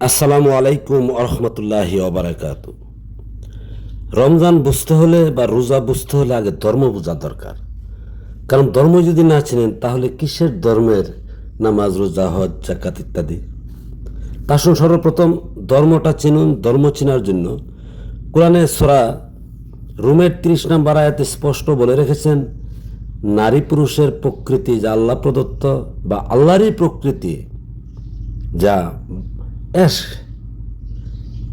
আসসালামু আলাইকুম আরহামতুল্লাহি ওবারাকাত। রমজান বুঝতে হলে বা রোজা বুঝতে হলে আগে ধর্ম বোঝা দরকার। কারণ ধর্ম যদি না চিনেন তাহলে কিসের ধর্মের নামাজ, রোজা, হজ, জাকাত ইত্যাদি। আসুন সর্বপ্রথম ধর্মটা চিনুন। ধর্ম চেনার জন্য কোরআনে সূরা রুমের 30 নম্বর আয়াতে স্পষ্ট বলে রেখেছেন, নারী পুরুষের প্রকৃতি যা আল্লাহ প্রদত্ত বা আল্লাহরই প্রকৃতি, যা এশ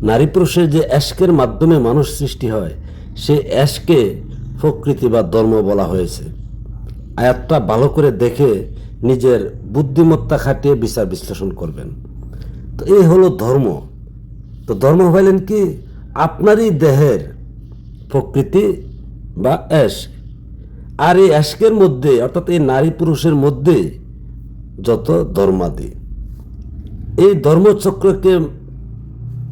নারী পুরুষের যে এশকের মাধ্যমে মানুষ সৃষ্টি হয়, সেই এশকে প্রকৃতি বা ধর্ম বলা হয়েছে। আয়াতটা ভালো করে দেখে নিজের বুদ্ধিমত্তা খাটিয়ে বিচার বিশ্লেষণ করবেন। তো এই হলো ধর্ম। তো ধর্ম হইলেন কি? আপনারই দেহের প্রকৃতি বা এশ। আর এই এশকের মধ্যে, অর্থাৎ এই নারী পুরুষের মধ্যে যত ধর্মাদি, এই ধর্মচক্রকে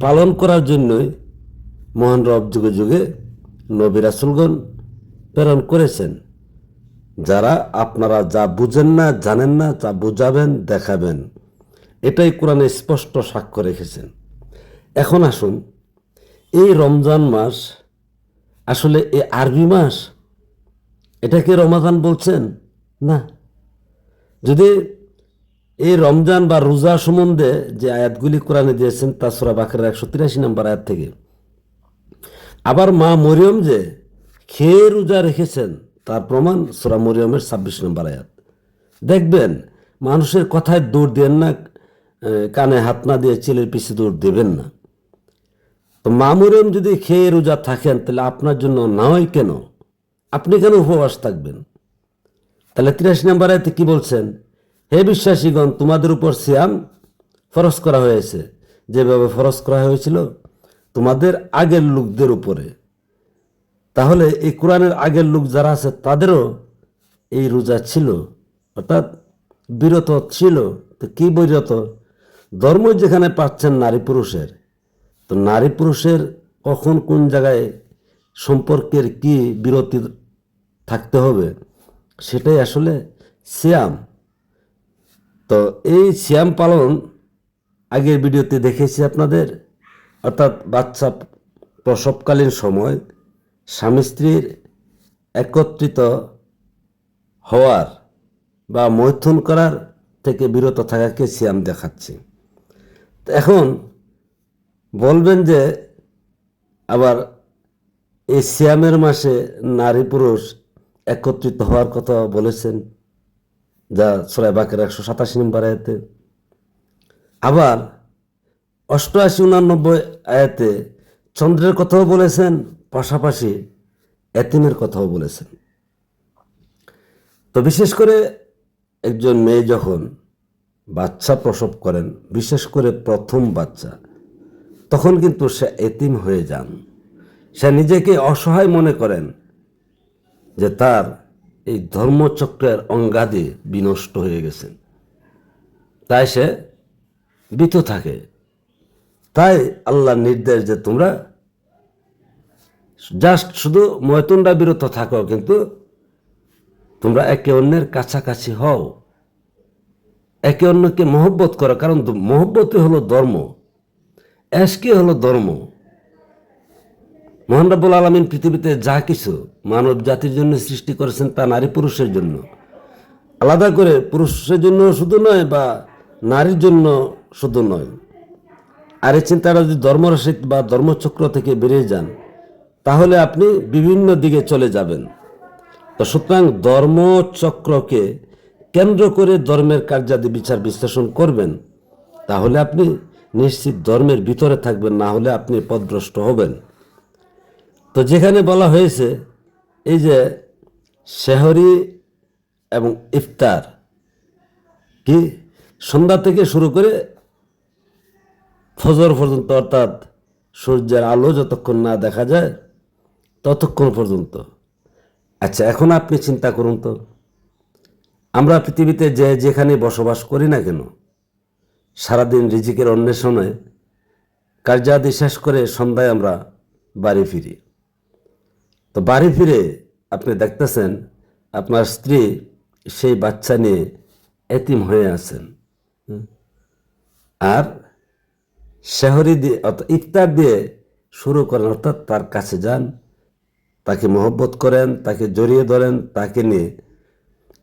পালন করার জন্যই মহান রব যুগে যুগে নবী রাসূলগণ প্রেরণ করেছেন, যারা আপনারা যা বুঝেন না, জানেন না, তা বুঝাবেন, দেখাবেন। এটাই কোরআনে স্পষ্ট সাক্ষ্য রেখেছেন। এখন আসুন, এই রমজান মাস আসলে এই আরবি মাস, এটাকে রমাদান বলছেন না। যদি এই রমজান বা রোজা সম্বন্ধে যে আয়াতগুলি কোরআনে দিয়েছেন তা সূরা বাকারার 183 নম্বর আয়াত থেকে, আবার মা মরিয়ম যে খেয়ে রোজা রেখেছেন তার প্রমাণ সূরা মরিয়মের 26 নম্বর আয়াত। দেখবেন, মানুষের কথায় দৌড় দেন না, কানে হাত না দিয়ে ছেলের পিছিয়ে দৌড় দেবেন না। তো মা মরিয়ম যদি খেয়ে রোজা থাকেন, তাহলে আপনার জন্য না হয় কেন? আপনি কেন উপবাস থাকবেন? তাহলে 83 নম্বর আয়াতে কি বলছেন? হে বিশ্বাসীগণ, তোমাদের উপর সিয়াম ফরজ করা হয়েছে, যেভাবে ফরজ করা হয়েছিল তোমাদের আগের লোকদের উপরে। তাহলে এই কোরআনের আগের লোক যারা আছে তাদেরও এই রোজা ছিল, অর্থাৎ বিরত ছিল। তো কি বিরত? ধর্ম যেখানে পাচ্ছেন নারী পুরুষের, তো নারী পুরুষের কখন কোন জায়গায় সম্পর্কের কি বিরতি থাকতে হবে, সেটাই আসলে সিয়াম। তো এই সিয়াম পালন আগের ভিডিওতে দেখেছি আপনাদের, অর্থাৎ বাচ্চা প্রসবকালীন সময় স্বামী স্ত্রীর একত্রিত হওয়ার বা মৈথুন করার থেকে বিরত থাকাকে সিয়াম দেখাচ্ছে। তো এখন বলবেন যে আবার এই সিয়ামের মাসে নারী পুরুষ একত্রিত হওয়ার কথা বলেছেন, যা সূরা বাকারার 187 নম্বর আয়াতে। আবার 88-89 আয়াতে চন্দ্রের কথাও বলেছেন, পাশাপাশি এতিমের কথাও বলেছেন। তো বিশেষ করে একজন মেয়ে যখন বাচ্চা প্রসব করেন, বিশেষ করে প্রথম বাচ্চা, তখন কিন্তু সে এতিম হয়ে যান। সে নিজেকে অসহায় মনে করেন যে তার এই ধর্মচক্রের অঙ্গাদি বিনষ্ট হয়ে গেছেন, তাই সে ভীত থাকে। তাই আল্লাহর নির্দেশ যে তোমরা জাস্ট শুধু মৈথুনটা বিরত থাকো, কিন্তু তোমরা একে অন্যের কাছাকাছি হও, একে অন্যকে মহব্বত করো। কারণ মহব্বতই হলো ধর্ম, এশকে হলো ধর্ম। মহান রব্বুল আলামিন পৃথিবীতে যা কিছু মানব জাতির জন্য সৃষ্টি করেছেন তা নারী পুরুষের জন্য, আলাদা করে পুরুষের জন্য শুধু নয় বা নারীর জন্য শুধু নয়। আর এই চিন্তাটা যদি ধর্মরাশি বা ধর্মচক্র থেকে বেরিয়ে যান, তাহলে আপনি বিভিন্ন দিকে চলে যাবেন। তো সুতরাং ধর্মচক্রকে কেন্দ্র করে ধর্মের কার্যাদি বিচার বিশ্লেষণ করবেন, তাহলে আপনি নিশ্চিত ধর্মের ভিতরে থাকবেন, না হলে আপনি পথভ্রষ্ট হবেন। তো যেখানে বলা হয়েছে এই যে সেহরি এবং ইফতার, কি সন্ধ্যা থেকে শুরু করে ফজর পর্যন্ত, অর্থাৎ সূর্যের আলো যতক্ষণ না দেখা যায় ততক্ষণ পর্যন্ত। আচ্ছা, এখন আপনি চিন্তা করুন তো, আমরা পৃথিবীতে যে যেখানে বসবাস করি না কেন, সারাদিন রিজিকের অন্বেষণে কার্যাদি শেষ করে সন্ধ্যায় আমরা বাড়ি ফিরি। তো বাড়ি ফিরে আপনি দেখতেছেন আপনার স্ত্রী সেই বাচ্চা নিয়ে এতিম হয়ে আছেন, আর সেহরি দিয়ে অর্থাৎ ইফতার দিয়ে শুরু করেন, অর্থাৎ তার কাছে যান, তাকে মহব্বত করেন, তাকে জড়িয়ে ধরেন, তাকে নিয়ে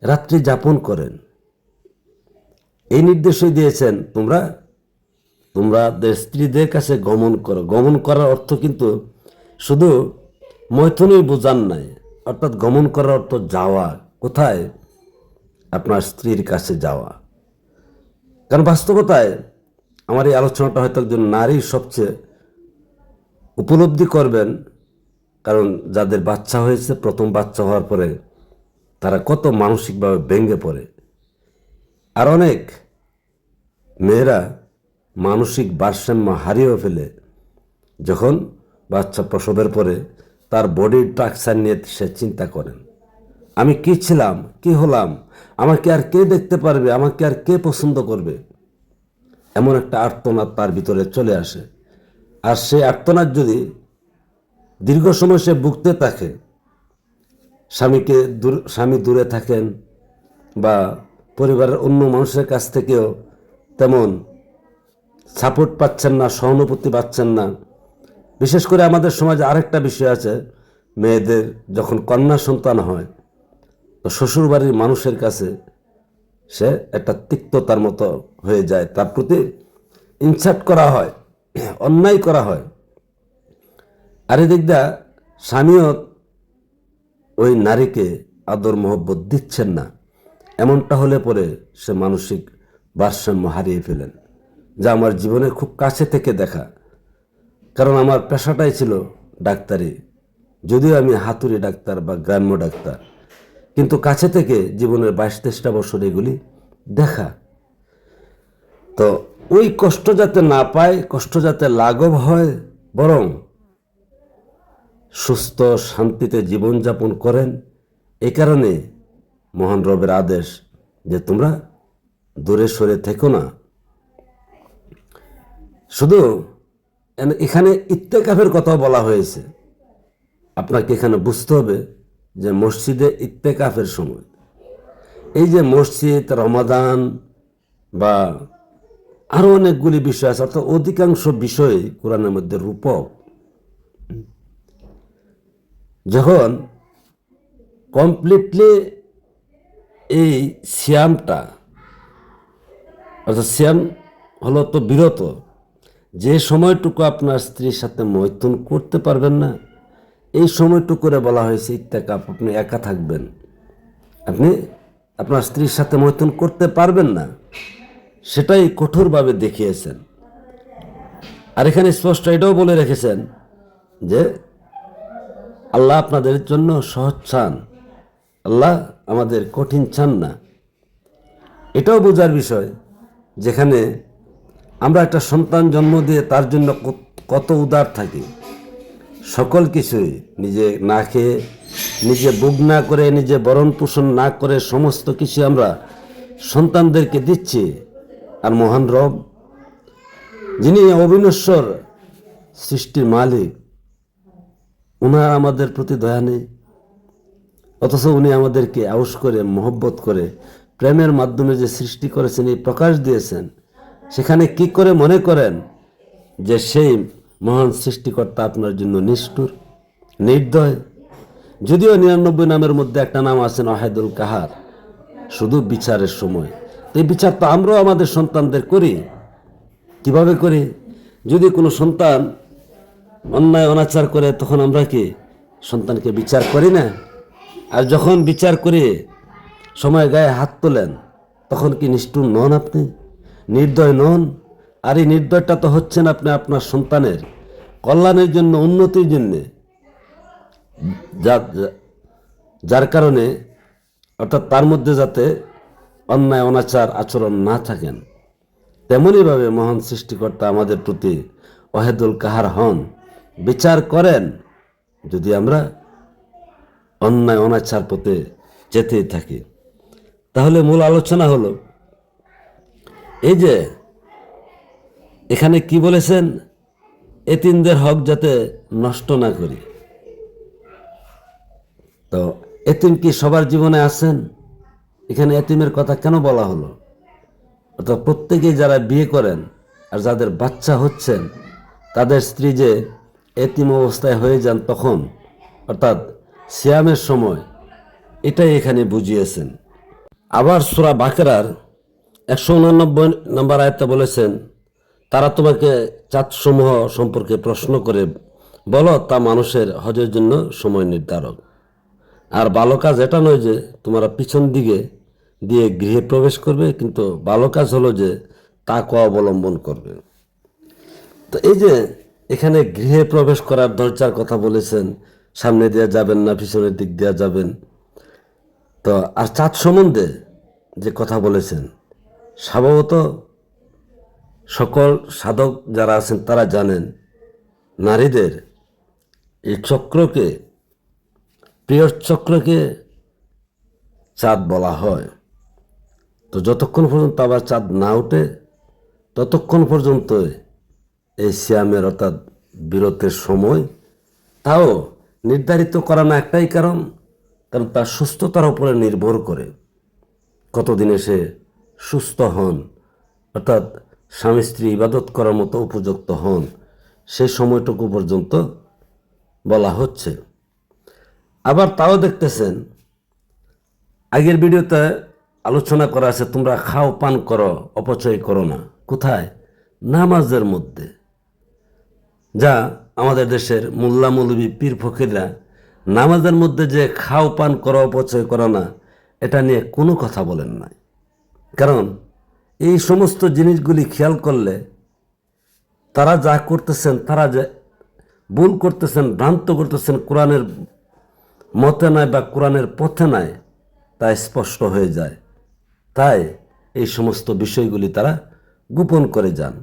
রাত্রি যাপন করেন। এই নির্দেশই দিয়েছেন, তোমাদের স্ত্রীদের কাছে গমন করো। গমন করার অর্থ কিন্তু শুধু মৈথুনই বোঝান নাই, অর্থাৎ গমন করার অর্থ যাওয়া। কোথায়? আপনার স্ত্রীর কাছে যাওয়া। কারণ বাস্তবতায় আমার এই আলোচনাটা হয়তো একজন নারী সবচেয়ে উপলব্ধি করবেন, কারণ যাদের বাচ্চা হয়েছে, প্রথম বাচ্চা হওয়ার পরে তারা কত মানসিকভাবে ভেঙে পড়ে। আর অনেক মেয়েরা মানসিক ভারসাম্য হারিয়েও ফেলে যখন বাচ্চা প্রসবের পরে তার বডির স্ট্রাকচার নিয়ে সে চিন্তা করেন, আমি কি ছিলাম, কি হলাম, আমাকে আর কে দেখতে পারবে, আমাকে আর কে পছন্দ করবে, এমন একটা আর্তনাদ তার ভিতরে চলে আসে। আর সেই আর্তনাদ যদি দীর্ঘ সময় সে ভুগতে থাকে, স্বামী দূরে থাকেন বা পরিবারের অন্য মানুষের কাছ থেকেও তেমন সাপোর্ট পাচ্ছেন না, সহানুভূতি পাচ্ছেন না। বিশেষ করে আমাদের সমাজে আরেকটা বিষয় আছে, মেয়েদের যখন কন্যা সন্তান হয় তো শ্বশুরবাড়ির মানুষের কাছে সে একটা তিক্ততার মতো হয়ে যায়, তার প্রতি ইনসাল্ট করা হয়, অন্যায় করা হয়। আর এদিক দা স্বামীও ওই নারীকে আদর মহব্বত দিচ্ছেন না। এমনটা হলে পরে সে মানসিক ভারসাম্য হারিয়ে ফেলেন, যা আমার জীবনে খুব কাছে থেকে দেখা। কারণ আমার পেশাটাই ছিল ডাক্তারি, যদিও আমি হাতুড়ি ডাক্তার বা গ্রাম্য ডাক্তার, কিন্তু কাছে থেকে জীবনের 22-23টা বছর এগুলি দেখা। তো ওই কষ্ট যাতে না পায়, কষ্ট যাতে লাঘব হয়, বরং সুস্থ শান্তিতে জীবনযাপন করেন, এই কারণে মহান রবের আদেশ যে তোমরা দূরে সরে থেকো না। শুধু এখানে ইত্তেকাফের কথা বলা হয়েছে, আপনাকে এখানে বুঝতে হবে যে মসজিদে ইত্তেকাফের সময়, এই যে মসজিদ, রমাদান বা আরো অনেকগুলি বিষয় আছে, অর্থাৎ অধিকাংশ বিষয় কোরআনের মধ্যে রূপক। যখন কমপ্লিটলি এই সিয়ামটা, অর্থাৎ সিয়াম হলো তো বিরত, যে সময়টুকু আপনার স্ত্রীর সাথে মৈথুন করতে পারবেন না, এই সময়টুকুরে বলা হয়েছে ইত্তেকাফ। আপনি একা থাকবেন, আপনি আপনার স্ত্রীর সাথে মৈথুন করতে পারবেন না, সেটাই কঠোরভাবে দেখিয়েছেন। আর এখানে স্পষ্ট এটাও বলে রেখেছেন যে আল্লাহ আপনাদের জন্য সহজ চান, আল্লাহ আমাদের কঠিন চান না। এটাও বোঝার বিষয়, যেখানে আমরা একটা সন্তান জন্ম দিয়ে তার জন্য কত উদার থাকি, সকল কিছুই নিজে না খেয়ে, নিজে বুক না করে, নিজে ভরণ পোষণ না করে সমস্ত কিছু আমরা সন্তানদেরকে দিচ্ছি। আর মহান রব, যিনি অবিনশ্বর সৃষ্টির মালিক, উনার আমাদের প্রতি দয়া নেই, অথচ উনি আমাদেরকে আউশ করে, মহব্বত করে, প্রেমের মাধ্যমে যে সৃষ্টি করেছেন, এই প্রকাশ দিয়েছেন, সেখানে কি করে মনে করেন যে সেই মহান সৃষ্টিকর্তা আপনার জন্য নিষ্ঠুর, নির্দয়? যদিও 99 নামের মধ্যে একটা নাম আছেন ওয়াহিদুল কাহার, শুধু বিচারের সময়। এই বিচার তো আমরাও আমাদের সন্তানদের করি। কিভাবে করি? যদি কোনো সন্তান অন্যায় অনাচার করে, তখন আমরা কি সন্তানকে বিচার করি না? আর যখন বিচার করে সময় গায়ে হাত তোলেন, তখন কি নিষ্ঠুর নন আপনি? নির্দয় নন? আর এই নির্দয়টা তো হচ্ছেন আপনি আপনার সন্তানের কল্যাণের জন্য, উন্নতির জন্যে, যার কারণে অর্থাৎ তার মধ্যে যাতে অন্যায় অনাচার আচরণ না থাকেন। তেমনইভাবে মহান সৃষ্টিকর্তা আমাদের প্রতি ওয়াহিদুল কাহার হন, বিচার করেন যদি আমরা অন্যায় অনাচার পথে যেতেই থাকি। তাহলে মূল আলোচনা হলো এই যে এখানে কি বলেছেন, এতিমদের হক যাতে নষ্ট না করি। তো এতিম কি সবার জীবনে আছেন? এখানে এতিমের কথা কেন বলা হলো? অর্থাৎ প্রত্যেকেই যারা বিয়ে করেন আর যাদের বাচ্চা হচ্ছেন তাদের স্ত্রী যে এতিম অবস্থায় হয়ে যান তখন, অর্থাৎ সিয়ামের সময়, এটাই এখানে বুঝিয়েছেন। আবার সূরা বাকেরার 189 নম্বর আয়াতে বলেছেন, তারা তোমাকে চাঁদসমূহ সম্পর্কে প্রশ্ন করে, বলো তা মানুষের হজের জন্য সময় নির্ধারক। আর ভালো কাজ এটা নয় যে তোমরা পিছন দিকে দিয়ে গৃহে প্রবেশ করবে, কিন্তু ভালো কাজ হলো যে তাকওয়া অবলম্বন করবে। তো এই যে এখানে গৃহে প্রবেশ করার দরজার কথা বলেছেন, সামনে দিয়ে যাবেন না পিছনের দিক দিয়ে যাবেন। তো আর চাঁদ সম্বন্ধে যে কথা বলেছেন, স্বভাবত সকল সাধক যারা আছেন তারা জানেন নারীদের এই চক্রকে, প্রিয় চক্রকে চাঁদ বলা হয়। তো যতক্ষণ পর্যন্ত আবার চাঁদ না ওঠে ততক্ষণ পর্যন্ত এই সিয়ামের অর্থাৎ বিরতের সময়, তাও নির্ধারিত করা না একটাই কারণ তার সুস্থতার উপরে নির্ভর করে কতদিনে সে সুস্থ হন, অর্থাৎ স্বামী স্ত্রী ইবাদত করার মতো উপযুক্ত হন, সেই সময়টুকু পর্যন্ত বলা হচ্ছে। আবার তাও দেখতেছেন আগের ভিডিওতে আলোচনা করা আছে, তোমরা খাও পান করো, অপচয় করো না। কোথায়? নামাজের মধ্যে। যা আমাদের দেশের মোল্লা মৌলবী পীর ফকিররা নামাজের মধ্যে যে খাও পান করো, অপচয় করো না, এটা নিয়ে কোনো কথা বলেন নাই। কারণ এই সমস্ত জিনিসগুলি খেয়াল করলে তারা যা করতেছেন, তারা যে ভুল করতেছেন, ভ্রান্ত করতেছেন, কোরআনের মতে নয় বা কোরআনের পথে নয়, তা স্পষ্ট হয়ে যায়। তাই এই সমস্ত বিষয়গুলি তারা গোপন করে যান।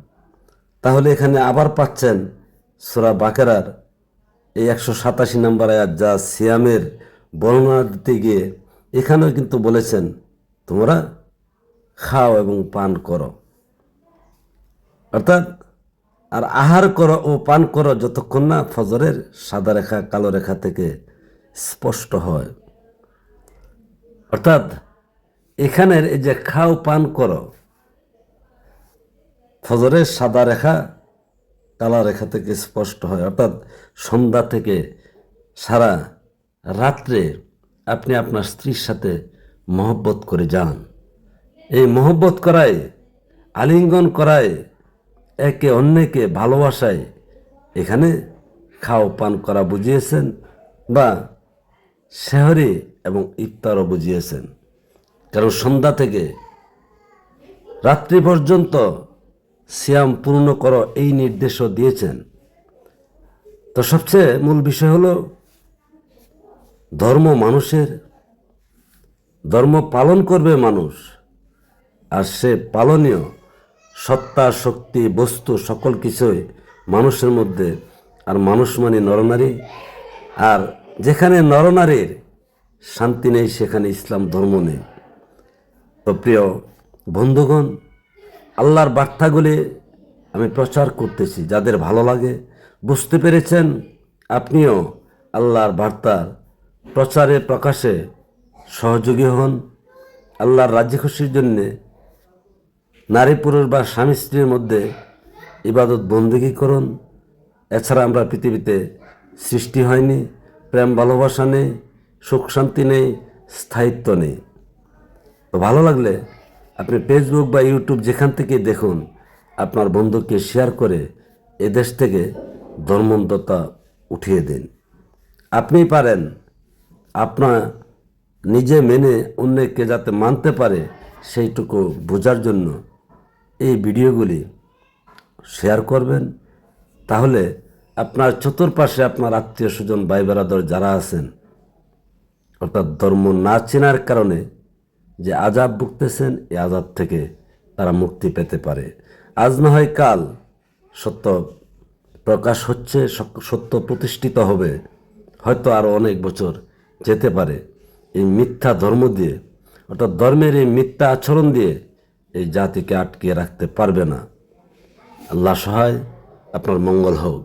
তাহলে এখানে আবার পাচ্ছেন সূরা বাকেরার এই 187 নম্বর আয়াত, যা সিয়ামের বর্ণনা দিতে গিয়ে এখানেও কিন্তু বলেছেন তোমরা খাও এবং পান করো, অর্থাৎ আর আহার করো ও পান করো যতক্ষণ না ফজরের সাদা রেখা কালো রেখা থেকে স্পষ্ট হয়। অর্থাৎ এখানের এই যে খাও পান করো, ফজরের সাদা রেখা কালা রেখা থেকে স্পষ্ট হয়, অর্থাৎ সন্ধ্যা থেকে সারা রাত্রে আপনি আপনার স্ত্রীর সাথে মহব্বত করে যান। এই মহব্বত করায়, আলিঙ্গন করায়, একে অন্যকে ভালোবাসায় এখানে খাও পান করা বুঝিয়েছেন, বা সেহরি এবং ইফতারও বুঝিয়েছেন। কারণ সন্ধ্যা থেকে রাত্রি পর্যন্ত সিয়াম পূর্ণ করো এই নির্দেশও দিয়েছেন। তো সবচেয়ে মূল বিষয় হলো ধর্ম মানুষের, ধর্ম পালন করবে মানুষ, আর সে পালনীয় সত্তা, শক্তি, বস্তু সকল কিছুই মানুষের মধ্যে। আর মানুষ মানে নরনারী, আর যেখানে নরনারীর শান্তি নেই সেখানে ইসলাম ধর্ম নেই। তো প্রিয় বন্ধুগণ, আল্লাহর বার্তাগুলি আমি প্রচার করতেছি, যাদের ভালো লাগে, বুঝতে পেরেছেন আপনিও আল্লাহর বার্তার প্রচারে প্রকাশে সহযোগী হন। আল্লাহর রাজি খুশির জন্যে নারী পুরুষ বা স্বামী স্ত্রীর মধ্যে ইবাদত বন্দেগী করুন। এছাড়া আমরা পৃথিবীতে সৃষ্টি হয়নি, প্রেম ভালোবাসা নেই, সুখ শান্তি নেই, স্থায়িত্ব নেই। তো ভালো লাগলে আপনি ফেসবুক বা ইউটিউব যেখান থেকে দেখুন, আপনার বন্ধুকে শেয়ার করে এদেশ থেকে ধর্মান্ধতা উঠিয়ে দিন। আপনি পারেন, আপনার নিজে মেনে অন্যকে যাতে মানতে পারে সেইটুকু বোঝার জন্য এই ভিডিওগুলি শেয়ার করবেন। তাহলে আপনার চতুর্পাশে আপনার আত্মীয় স্বজন, ভাই বেরাদর যারা আছেন, অর্থাৎ ধর্ম না চেনার কারণে যে আযাব ভুগতেছেন, এই আযাব থেকে তারা মুক্তি পেতে পারে। আজ না হয় কাল সত্য প্রকাশ হচ্ছে, সত্য প্রতিষ্ঠিত হবে, হয়তো আরও অনেক বছর যেতে পারে। এই মিথ্যা ধর্ম দিয়ে, অর্থাৎ ধর্মের এই মিথ্যা আচরণ দিয়ে এই জাতিকে আটকে রাখতে পারবে না। আল্লাহ সহায়, আপনার মঙ্গল হোক।